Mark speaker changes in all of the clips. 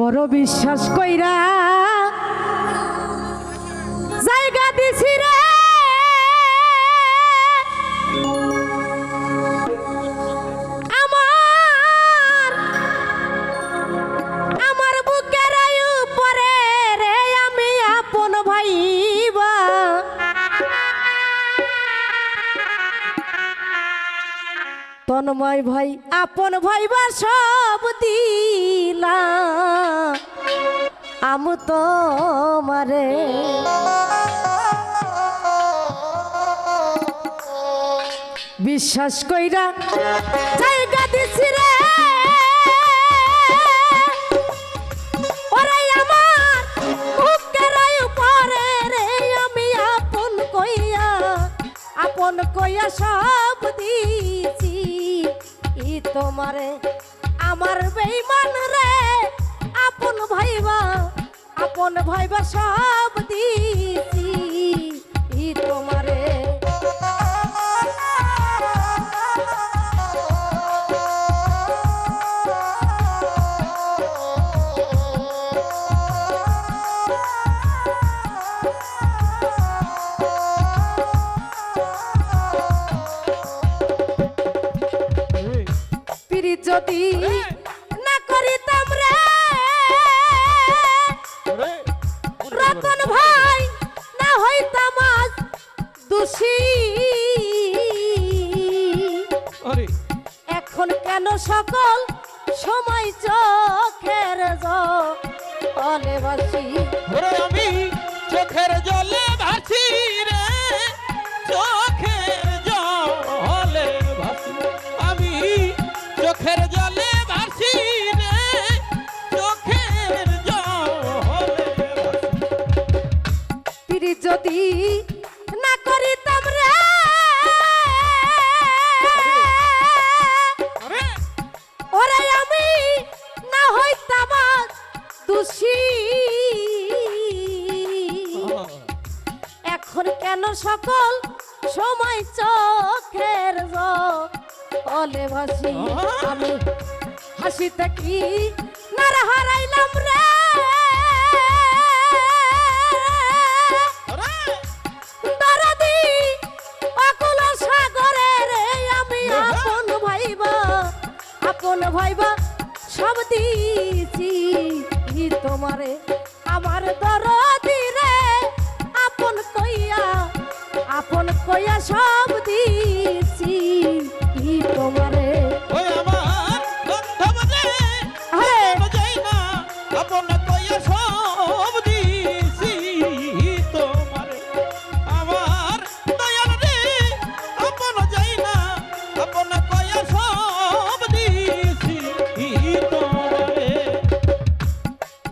Speaker 1: বড় বিশ্বাস কইরা জায়গা দিছি রে আমার বুকের উপরে রে আমি আপন ভাইবা তন্ময় ভাই আপন ভাইবা সব দিলা আমু তোমারে বিশ্বাস কইরা জায়গা দিছি রে ওরে আমার বুকের উপরে রে আমি আপন কইয়া সব দিছি তোমারে আমার বেঈমান রে আপন ভাইবা সব দিছি তোমারে যদি না করিতাম রে রতন ভাই না হইতাম আজ দোষী এখন কেন সকল সময় চোখের জলে ভাসি
Speaker 2: আমি চোখের জলে ভাসি রে চোখের জলে ভাসি আমি চোখের জলে ভাসি রে চোখের জলে
Speaker 1: পিরি যদি না করিতাম রে ওরে আমি না হইতাম দোষী এখন কেন সকল সময় চোখের জলে ভাসি আমি হাসিতে কি নার হারাইলাম রে দরদি অকুল সাগরে রে আমি আপন ভাইবা সব দিছি তোমারে আমার দরদি রে আপন কইয়া সব দিছি তোমারে
Speaker 2: ওই আমার বন্ধব রে যাই না আপন কইয়া সব দিছি তোমারে আমার দয়াল রে আপন যাই না আপন কইয়া সব দিছি তোমারে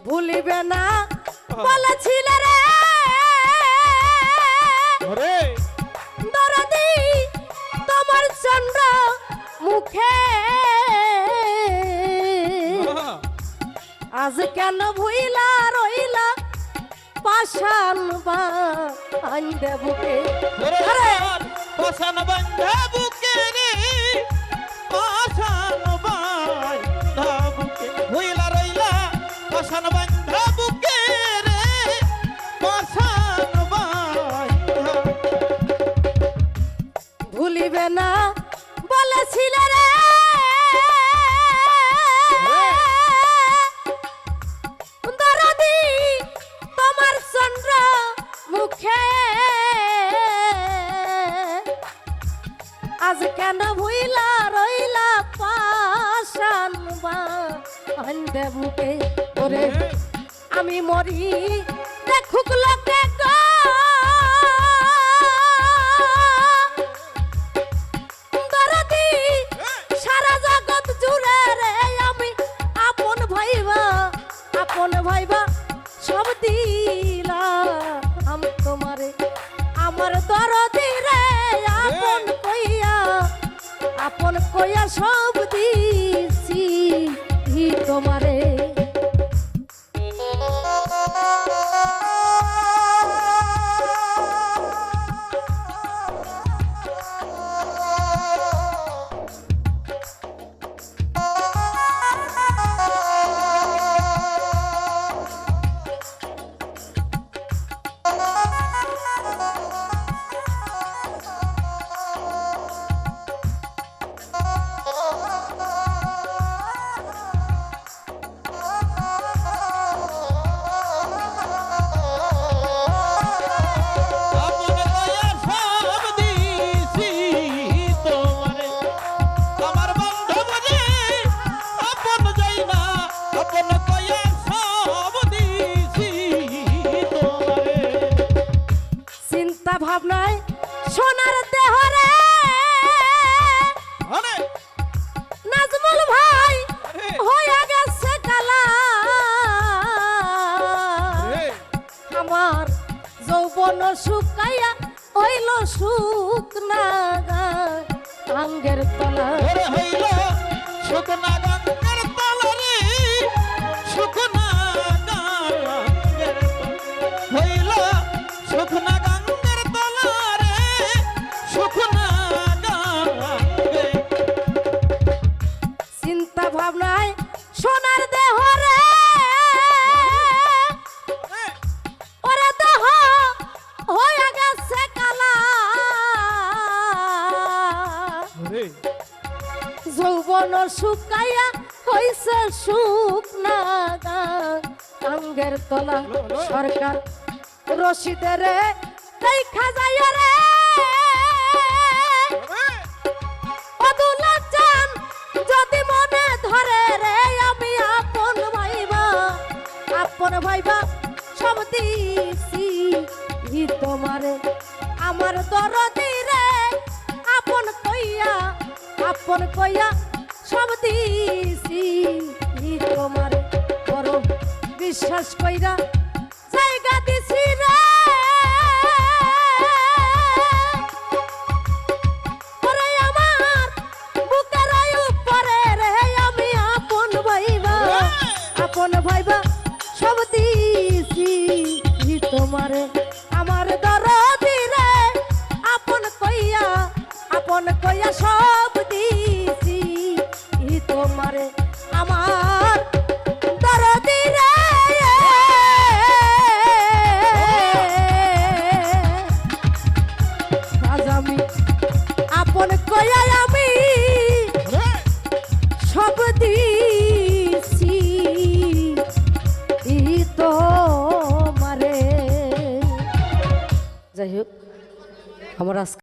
Speaker 1: ভুলিবে না বলেছিল রে দরদি তোমার চন্দ্র মুখে আজ কেন ভুইলা রইলা পাশান বান্ধে বুকে
Speaker 2: পাশান বান্ধে বুকে রে পাশান বান্ধে বুকে ভুইলা রইলা পাশান বান্ধে বুকে রে পাশান বান্ধে
Speaker 1: ভুলিবে না বলেছিল রে দরদি তোমার চন্দ্র মুখে আজ কেন ভুইলা রইলা পাশান বান্ধে বুকে ওরে আমি মরি দেখুক লোকে সারা জগৎ জুড়ে রে আমি আপন ভাইবা সব দিলাম তোমারে আমার দরদি রে আপন কইয়া সব দিছি তোমারে চিন্তা ভাবনায় সোনার দেহরে
Speaker 2: আরে
Speaker 1: নাজমুল ভাই
Speaker 2: আরে
Speaker 1: হয়ে গেছে কালা
Speaker 2: আরে
Speaker 1: আমার যৌবন শুকাইয়া হইল শুকনা আঙ্গের তলা
Speaker 2: ওরে হইল শুকনা গঙ্গার তলারে শুকনা গঙ্গার হইল শুকনা গঙ্গার তলারে শুকনা গঙ্গে
Speaker 1: চিন্তা ভাবনায় সোনার দেহরে ওরে দেহ হয়ে গেছে কালা
Speaker 2: ওরে
Speaker 1: যৌবন শুকাইয়া হইছে শুকনা আঙ্গের তলা সরকার রশিদের দেখা যায় রে অদুলা চান যদি মনে ধরে রে আমি আপন ভাইবা সব দিছি তোমারে আমার দরদি রে আপন কইয়া সব দিছি তোমারে বড় বিশ্বাস কইরা জায়গা দিছি রে ওরে আমার বুকের উপরে রে আমি আপন ভাইবা সব দিছি তোমারে আমার দরদি রে আপন কইয়া সব দিছি তোমারে আমার দরদি রে আজ আমি আপন কইয়া আমি সব দিছি তোমারে যাই হোক আমার আজকে